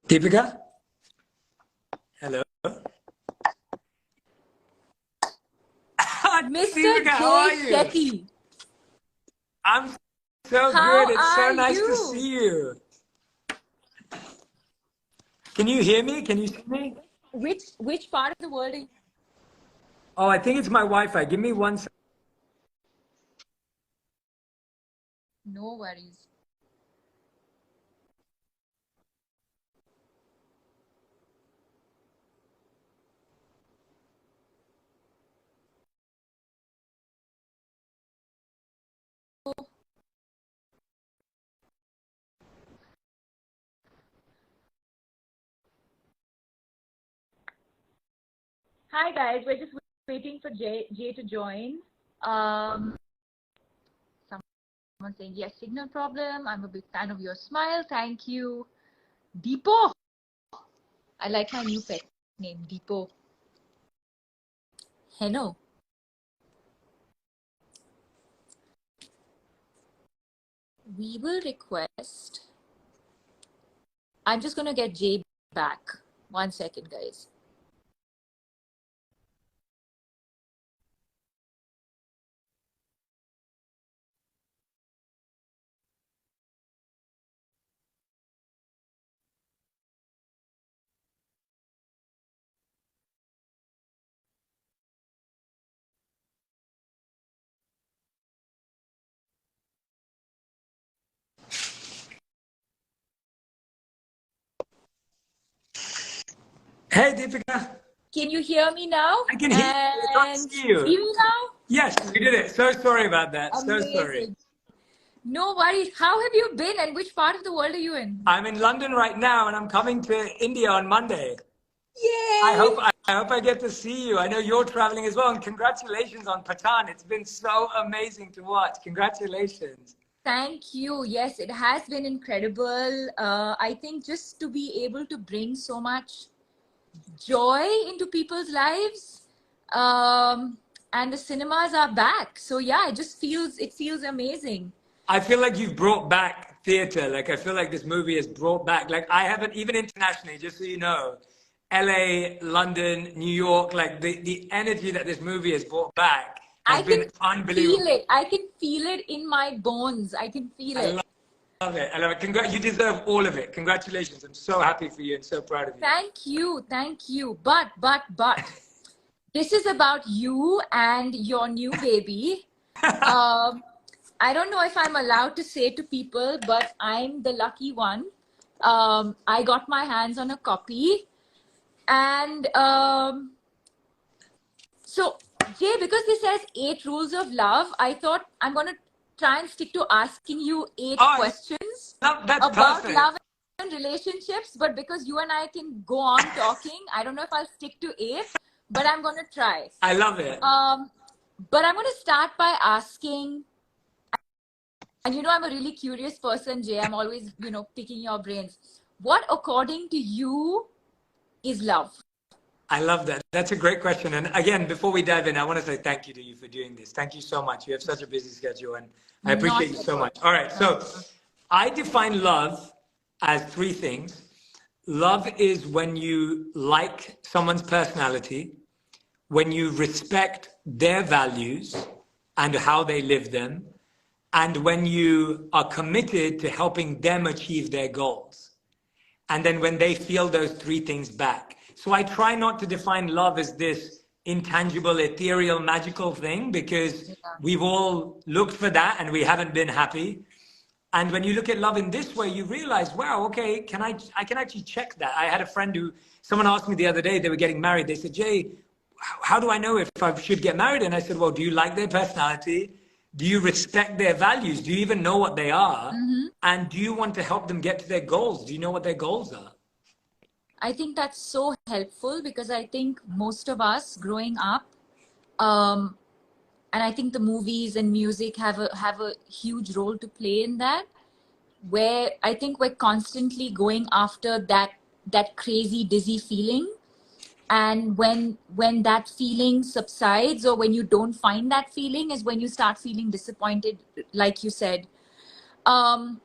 Deepika? Hello. Mr. Deepika, how J. are you? Shetty, I'm so good. how It's are so nice to you? see you. Can you hear me? Can you see me? Which part of the world are you? Oh, I think it's my Wi-Fi. Give me one second. No worries. Hi guys, we're just waiting for Jay to join. Um, Someone saying yes, signal problem. I'm a big fan of your smile. Thank you, Deepo. I like my new pet name, Deepo. Hello. We will request. I'm just gonna get Jay back. 1 second, guys. Hey, Deepika. Can you hear me now? I can hear you. I can't And see see you. me now? Yes, we did it. So sorry about that. So sorry. Amazing. No worries. How have you been and which part of the world are you in? I'm in London right now and I'm coming to India on Monday. I Yay! hope I hope I get to see you. I know you're traveling as well, and congratulations on Pathaan. It's been so amazing to watch. Congratulations. Thank you. Yes, it has been incredible. I think just to be able to bring so much joy into people's lives. And the cinemas are back. So yeah, it feels amazing. I feel like you've brought back theater. Like I feel like this movie has brought back. Like I haven't even internationally. Just so you know, LA, London, New York. Like the energy that this movie has brought back has I can been unbelievable. feel it. I can feel it in my bones. I can feel I it. love it. I love it. You deserve all of it. Congratulations. I'm so happy for you and so proud of you. Thank you. Thank you. But this is about you and your new baby. Um, I don't know if I'm allowed to say to people, but I'm the lucky one. I got my hands on a copy. And so, Jay, because this says 8 rules of love, I thought I'm going to try and stick to asking you 8 questions That's about perfect. love and relationships. But because you and I can go on talking, I don't know if I'll stick to 8, but I'm going to try. I love it. But I'm going to start by asking, and I'm a really curious person, Jay. I'm always, picking your brains. What, according to you, is love? I love that. That's a great question. And again, before we dive in, I want to say thank you to you for doing this. Thank you so much. You have such a busy schedule and I appreciate Not you at so all. much. All right. Not So at all. I define love as three things. Love is when you like someone's personality, when you respect their values and how they live them, and when you are committed to helping them achieve their goals. And then when they feel those three things back. So I try not to define love as this intangible, ethereal, magical thing because Yeah. we've all looked for that and we haven't been happy. And when you look at love in this way, you realize, wow, okay, I can actually check that. I had a friend someone asked me the other day, they were getting married. They said, Jay, how do I know if I should get married? And I said, well, do you like their personality? Do you respect their values? Do you even know what they are? Mm-hmm. And do you want to help them get to their goals? Do you know what their goals are? I think that's so helpful because I think most of us growing up, um, and I think the movies and music have a huge role to play in that, where I think we're constantly going after that crazy dizzy feeling. And when that feeling subsides or when you don't find that feeling is when you start feeling disappointed, like you said. Um,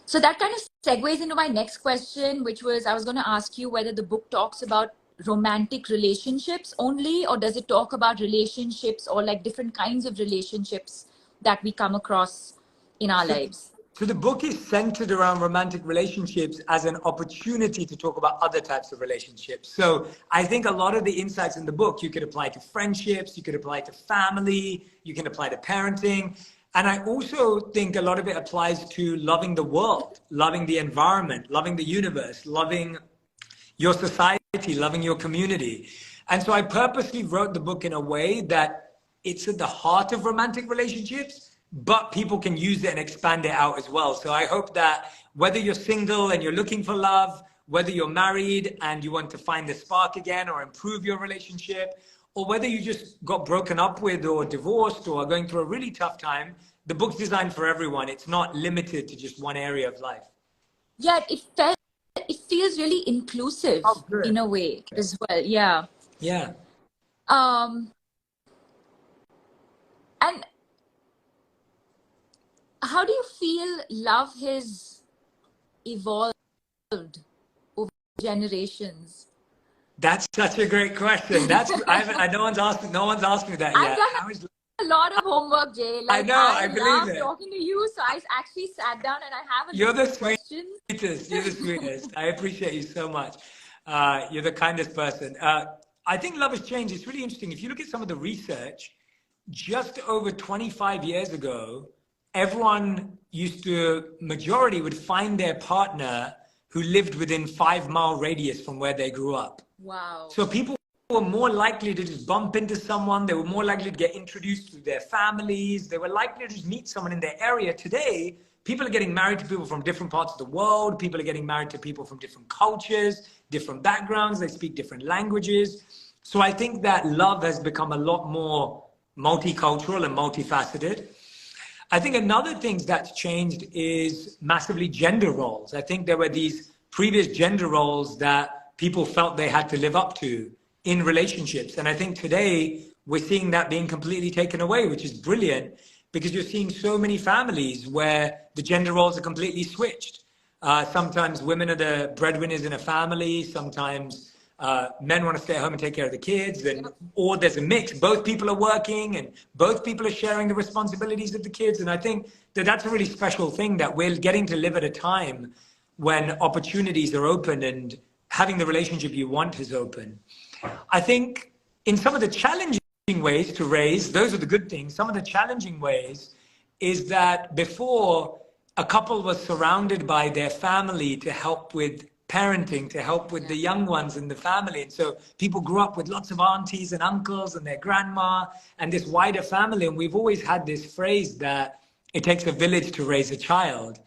So that kind of segues into my next question, which was I was going to ask you whether the book talks about romantic relationships only, or does it talk about relationships or like different kinds of relationships that we come across in our lives? So the book is centered around romantic relationships as an opportunity to talk about other types of relationships. So I think a lot of the insights in the book you could apply to friendships, you could apply to family, you can apply to parenting. And I also think a lot of it applies to loving the world, loving the environment, loving the universe, loving your society, loving your community. And so I purposely wrote the book in a way that it's at the heart of romantic relationships, but people can use it and expand it out as well. So I hope that whether you're single and you're looking for love, whether you're married and you want to find the spark again or improve your relationship, or whether you just got broken up with or divorced or are going through a really tough time, the book's designed for everyone. It's not limited to just one area of life. Yeah, it feels really inclusive in a way as well. Yeah. Yeah. And how do you feel love has evolved over generations? That's such a great question. No one's asked me that yet. I've done a lot of homework, Jay. Like, I know, I believe it. Talking to you, so I actually sat down and I have a You're the questions. sweetest. You're the sweetest. I appreciate you so much. You're the kindest person. I think love has changed. It's really interesting. If you look at some of the research, just over 25 years ago, majority would find their partner who lived within 5-mile radius from where they grew up. Wow. So people were more likely to just bump into someone. They were more likely to get introduced to their families. They were likely to just meet someone in their area. Today, people are getting married to people from different parts of the world. People are getting married to people from different cultures, different backgrounds. They speak different languages. So I think that love has become a lot more multicultural and multifaceted. I think another thing that's changed is massively gender roles. I think there were these previous gender roles that people felt they had to live up to in relationships. And I think today we're seeing that being completely taken away, which is brilliant, because you're seeing so many families where the gender roles are completely switched. Sometimes women are the breadwinners in a family. Sometimes men want to stay at home and take care of the kids, or there's a mix. Both people are working and both people are sharing the responsibilities of the kids. And I think that that's a really special thing, that we're getting to live at a time when opportunities are open and having the relationship you want is open. I think in some of the challenging ways to raise, those are the good things. Some of the challenging ways is that before, a couple was surrounded by their family to help with parenting, to help with the young ones in the family. And so people grew up with lots of aunties and uncles and their grandma and this wider family. And we've always had this phrase that it takes a village to raise a child.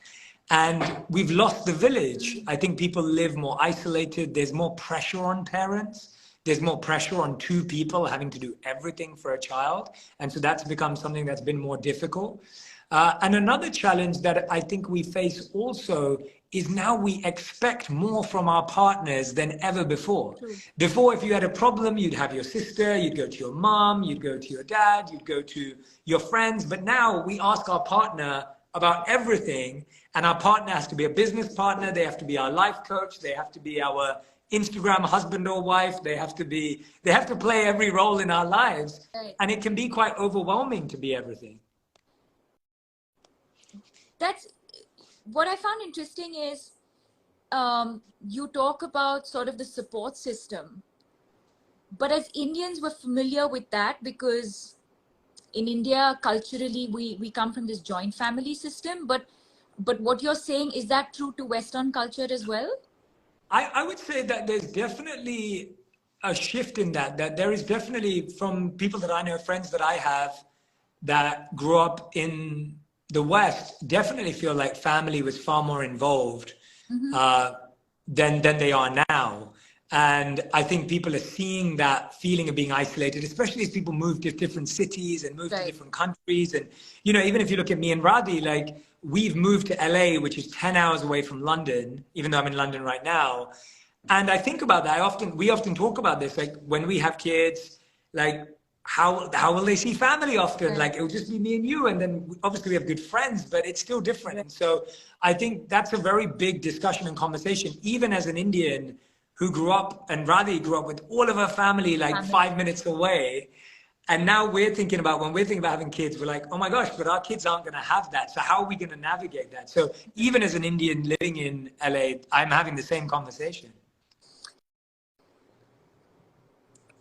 And we've lost the village. I think people live more isolated. There's more pressure on parents. There's more pressure on two people having to do everything for a child. And so that's become something that's been more difficult. And another challenge that I think we face also is now we expect more from our partners than ever before. True. Before, if you had a problem, you'd have your sister, you'd go to your mom, you'd go to your dad, you'd go to your friends. But now we ask our partner about everything, and our partner has to be a business partner. They have to be our life coach. They have to be our Instagram husband or wife. They have to play every role in our lives. Right. And it can be quite overwhelming to be everything. That's what I found interesting is you talk about sort of the support system, but as Indians, we're familiar with that because in India, culturally, we come from this joint family system. But what you're saying, is that true to Western culture as well? I would say that there's definitely a shift in that there is definitely, from people that I know, friends that I have that grew up in the West, definitely feel like family was far more involved than they are now. And I think people are seeing that feeling of being isolated, especially as people move to different cities and move to different countries. And, you know, even if you look at me and Radhi, like we've moved to LA, which is 10 hours away from London, even though I'm in London right now. And I think about that. We often talk about this, like when we have kids, like how will they see family often? Right. Like, it'll just be me and you, and then obviously we have good friends, but it's still different. And so I think that's a very big discussion and conversation, even as an Indian who grew up, and Radhi grew up with all of her family like 5 minutes away. And now we're thinking about, when we're thinking about having kids, we're like, oh my gosh, but our kids aren't going to have that. So how are we going to navigate that? So even as an Indian living in LA, I'm having the same conversation.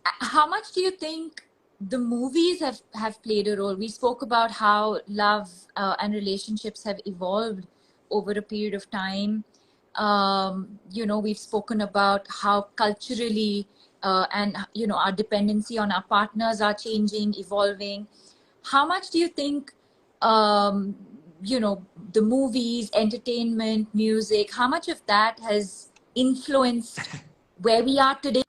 How much do you think the movies have played a role? We spoke about how love and relationships have evolved over a period of time. You know, we've spoken about how culturally and, you know, our dependency on our partners are changing, evolving. How much do you think, you know, the movies, entertainment, music, how much of that has influenced where we are today,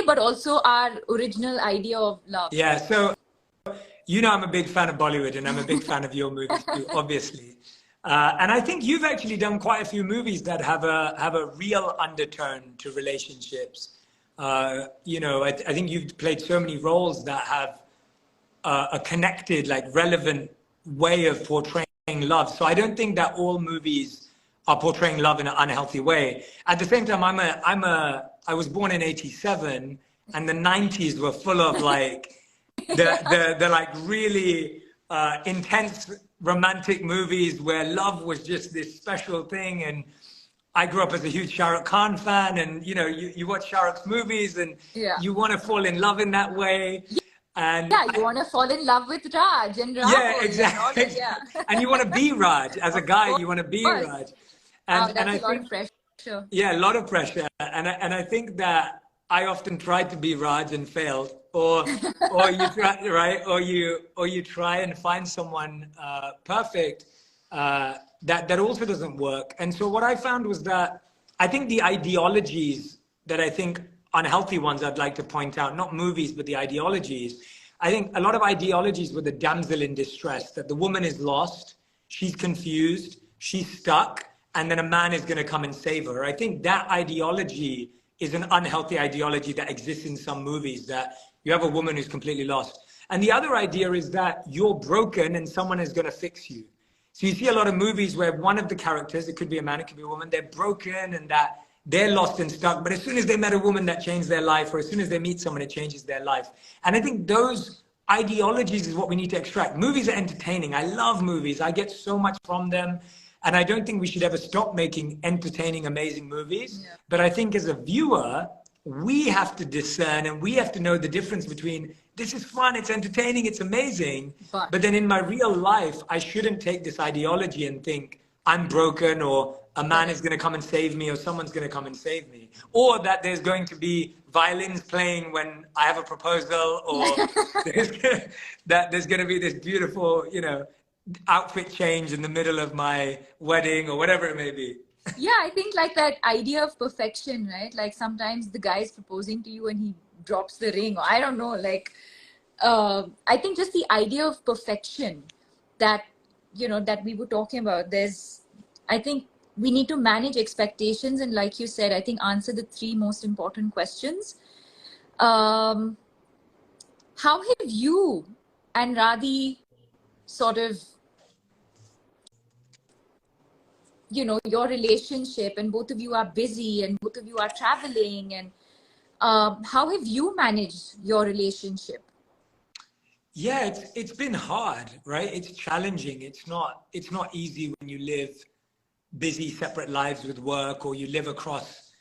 but also our original idea of love? Yeah, so you know I'm a big fan of Bollywood, and I'm a big fan of your movies too, obviously. And I think you've actually done quite a few movies that have a real undertone to relationships. You know, I think you've played so many roles that have a connected, like relevant way of portraying love. So I don't think that all movies are portraying love in an unhealthy way. At the same time, I was born in '87, and the '90s were full of like the like really intense romantic movies where love was just this special thing. And I grew up as a huge Shah Rukh Khan fan, and you know, you watch Shah Rukh's movies, and you want to fall in love in that way. And yeah, you want to fall in love with Raj and Rahul. Yeah, exactly. And you want to be Raj. As a guy, you want to be Raj. And that's a lot of pressure. Yeah, a lot of pressure. And I think that I often tried to be Raj and failed. Or you try, right? Or you try and find someone perfect that also doesn't work. And so what I found was that I think the ideologies that I think unhealthy ones I'd like to point out, not movies, but the ideologies. I think a lot of ideologies were the damsel in distress, that the woman is lost, she's confused, she's stuck, and then a man is going to come and save her. I think that ideology is an unhealthy ideology that exists in some movies, that you have a woman who's completely lost. And the other idea is that you're broken and someone is going to fix you. So you see a lot of movies where one of the characters, it could be a man, it could be a woman, they're broken and that they're lost and stuck, but as soon as they met a woman that changed their life, or as soon as they meet someone, it changes their life. And I think those ideologies is what we need to extract. Movies are entertaining. I love movies. I get so much from them. And I don't think we should ever stop making entertaining, amazing movies. Yeah. But I think as a viewer, we have to discern and we have to know the difference between this is fun, it's entertaining, it's amazing. But then in my real life, I shouldn't take this ideology and think I'm broken, or a man is going to come and save me, or someone's going to come and save me, or that there's going to be violins playing when I have a proposal, or that there's going to be this beautiful, you know, outfit change in the middle of my wedding, or whatever it may be. Yeah, I think like that idea of perfection, right? Like sometimes the guy is proposing to you and he drops the ring, or I don't know, like I think just the idea of perfection that, you know, that we were talking about, I think we need to manage expectations, and like you said, I think answer the 3 most important questions. How have you and Radhi sort of, you know, your relationship, and both of you are busy and both of you are traveling, and how have you managed your relationship? Yeah, it's been hard, right? It's challenging. It's not easy when you live busy, separate lives with work, or you live across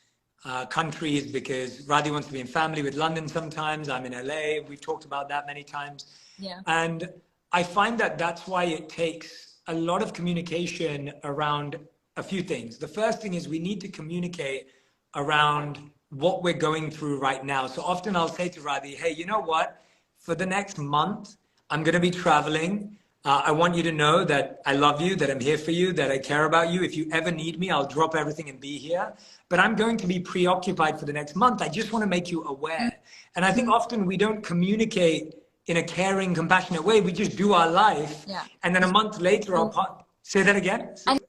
countries, because Radhi wants to be in family with London sometimes. I'm in LA. We've talked about that many times. Yeah. And I find that that's why it takes a lot of communication around a few things. The first thing is we need to communicate around what we're going through right now. So often I'll say to Radhi, hey, you know what? For the next month, I'm going to be traveling. I want you to know that I love you, that I'm here for you, that I care about you. If you ever need me, I'll drop everything and be here. But I'm going to be preoccupied for the next month. I just want to make you aware. And I think often we don't communicate in a caring, compassionate way. We just do our life. And then a month later, say that again? And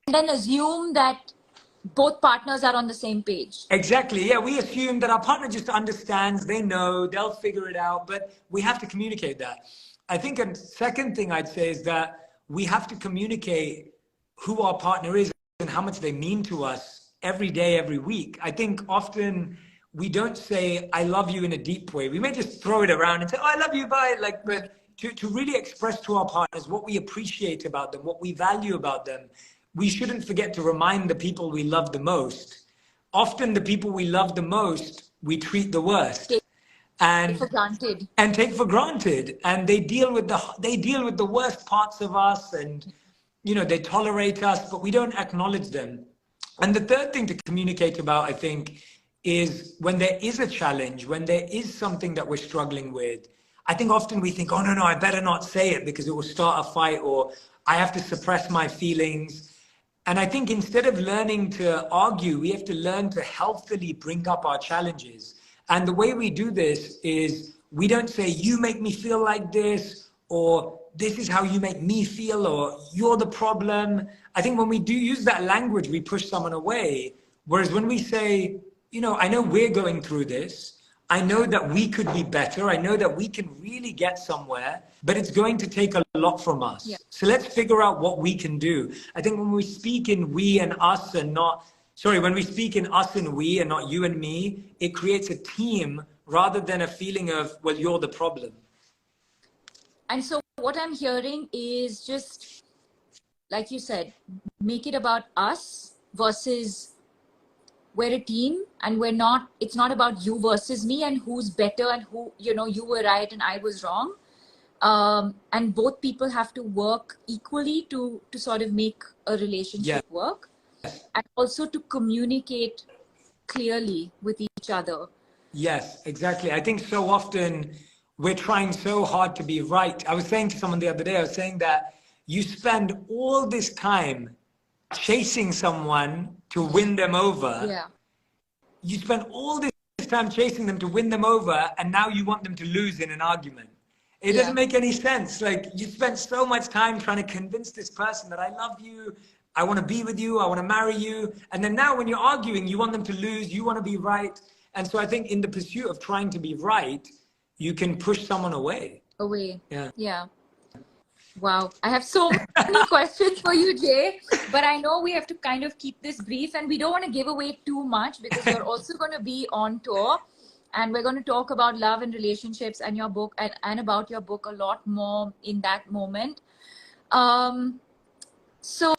then assume that both partners are on the same page. Exactly. Yeah, we assume that our partner just understands, they know, they'll figure it out, but we have to communicate that. I think a second thing I'd say is that we have to communicate who our partner is and how much they mean to us every day, every week. I think often we don't say, I love you in a deep way. We may just throw it around and say, oh, I love you, bye. Like, but to really express to our partners what we appreciate about them, what we value about them, we shouldn't forget to remind the people we love the most. Often the people we love the most, we treat the worst. Take for granted. And take for granted. And they deal with the worst parts of us, and they tolerate us, but we don't acknowledge them. And the third thing to communicate about, I think, is when there is a challenge, when there is something that we're struggling with, I think often we think, oh, no, I better not say it because it will start a fight, or I have to suppress my feelings. And I think instead of learning to argue, we have to learn to healthily bring up our challenges. And the way we do this is we don't say, you make me feel like this, or this is how you make me feel, or you're the problem. I think when we do use that language, we push someone away. Whereas when we say, I know we're going through this. I know that we could be better. I know that we can really get somewhere, but it's going to take a lot from us. Yeah. So let's figure out what we can do. I think when we speak in we and us and not, when we speak in us and we and not you and me, it creates a team rather than a feeling of, well, you're the problem. And so what I'm hearing is just, like you said, make it about us versus we're a team, and it's not about you versus me and who's better and who, you were right and I was wrong. And both people have to work equally to sort of make a relationship work, and also to communicate clearly with each other. Yes, exactly. I think so often we're trying so hard to be right. I was saying to someone the other day, I was saying that you spend all this time chasing someone to win them over. Yeah. You spend all this time chasing them to win them over, and now you want them to lose in an argument. It doesn't make any sense. Like, you spent so much time trying to convince this person that I love you, I want to be with you, I want to marry you. And then now when you're arguing, you want them to lose, you want to be right. And so I think in the pursuit of trying to be right, you can push someone away. Yeah. Wow. I have so many questions for you, Jay, but I know we have to kind of keep this brief, and we don't want to give away too much because you're also going to be on tour, and we're going to talk about love and relationships and your book and about your book a lot more in that moment. So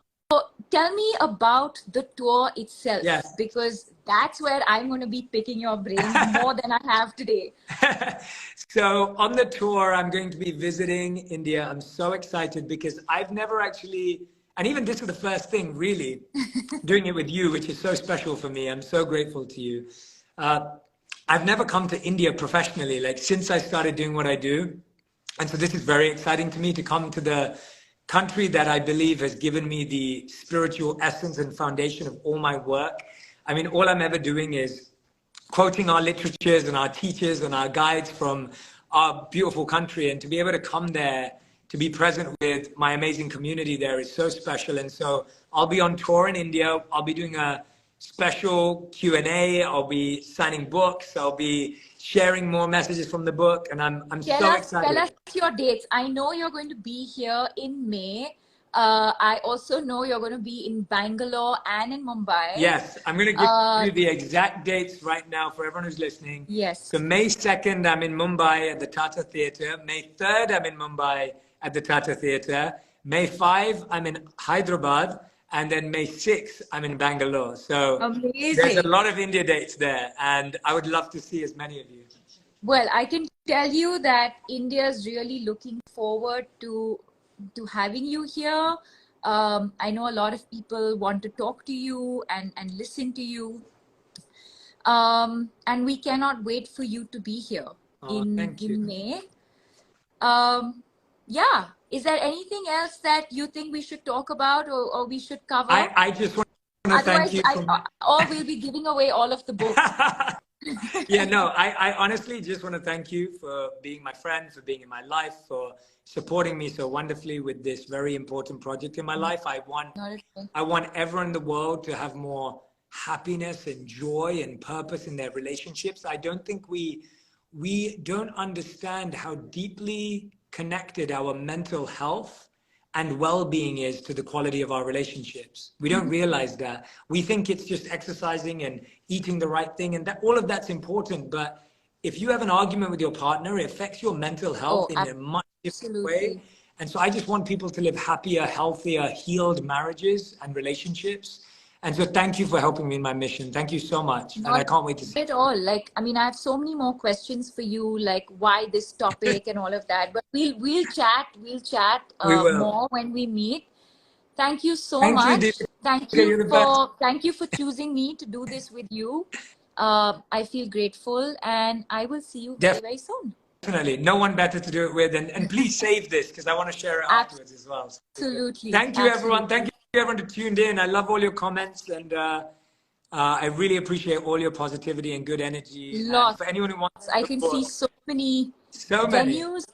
tell me about the tour itself, because that's where I'm going to be picking your brain more than I have today. So on the tour, I'm going to be visiting India. I'm so excited because I've never actually, and even this is the first thing really, doing it with you, which is so special for me. I'm so grateful to you. I've never come to India professionally, like since I started doing what I do. And so this is very exciting to me, to come to the country that I believe has given me the spiritual essence and foundation of all my work. I mean, all I'm ever doing is quoting our literatures and our teachers and our guides from our beautiful country. And to be able to come there, to be present with my amazing community there is so special. And so I'll be on tour in India. I'll be doing a special Q&A. I'll be signing books. I'll be sharing more messages from the book. And I'm so excited. Tell us your dates. I know you're going to be here in May. I also know you're going to be in Bangalore and in Mumbai. Yes, I'm going to give you the exact dates right now for everyone who's listening. Yes. So May 2nd, I'm in Mumbai at the Tata Theatre. May 3rd, I'm in Mumbai at the Tata Theatre. May 5, I'm in Hyderabad. And then May 6th, I'm in Bangalore. So there's a lot of India dates there. And I would love to see as many of you. Well, I can tell you that India is really looking forward to having you here. I know a lot of people want to talk to you and listen to you. And we cannot wait for you to be here in May. Yeah. Is there anything else that you think we should talk about or we should cover? I just want to thank you. Or we'll be giving away all of the books. Yeah, no, I honestly just want to thank you for being my friend, for being in my life, for supporting me so wonderfully with this very important project in my life. I want everyone in the world to have more happiness and joy and purpose in their relationships. I don't think we don't understand how deeply connected our mental health and well-being is to the quality of our relationships. We don't realize that. We think it's just exercising and eating the right thing, and that all of that's important. But if you have an argument with your partner, it affects your mental health in a much different way. And so I just want people to live happier, healthier, healed marriages and relationships. And so thank you for helping me in my mission. Thank you so much. And I can't wait to see it all. Like, I mean, I have so many more questions for you, like why this topic and all of that. But we'll chat we will. more when we meet. Thank you so Thank much. You, Thank you for choosing me to do this with you. I feel grateful, and I will see you very, very soon. Definitely. No one better to do it with. And please save this because I want to share it afterwards as well. Absolutely. Thank you, everyone. Thank you, everyone, who tuned in. I love all your comments, and I really appreciate all your positivity and good energy. Lots. For anyone who wants, I can see so many venues.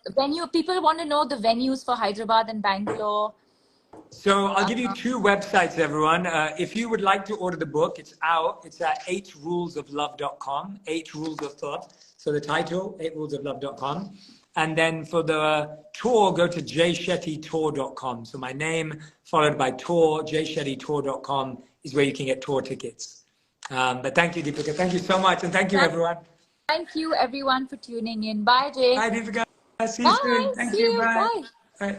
People want to know the venues for Hyderabad and Bangalore. So I'll give you 2 websites, everyone. If you would like to order the book, it's out. It's at 8rulesoflove.com, 8 Rules of Love. So the title, 8rulesoflove.com. And then for the tour, go to jshettytour.com. So my name followed by tour, jshettytour.com is where you can get tour tickets. But thank you, Deepika. Thank you so much. And thank you, everyone. Thank you, everyone, for tuning in. Bye, Jay. Bye, Deepika. See you soon. Thank you. Bye. Bye.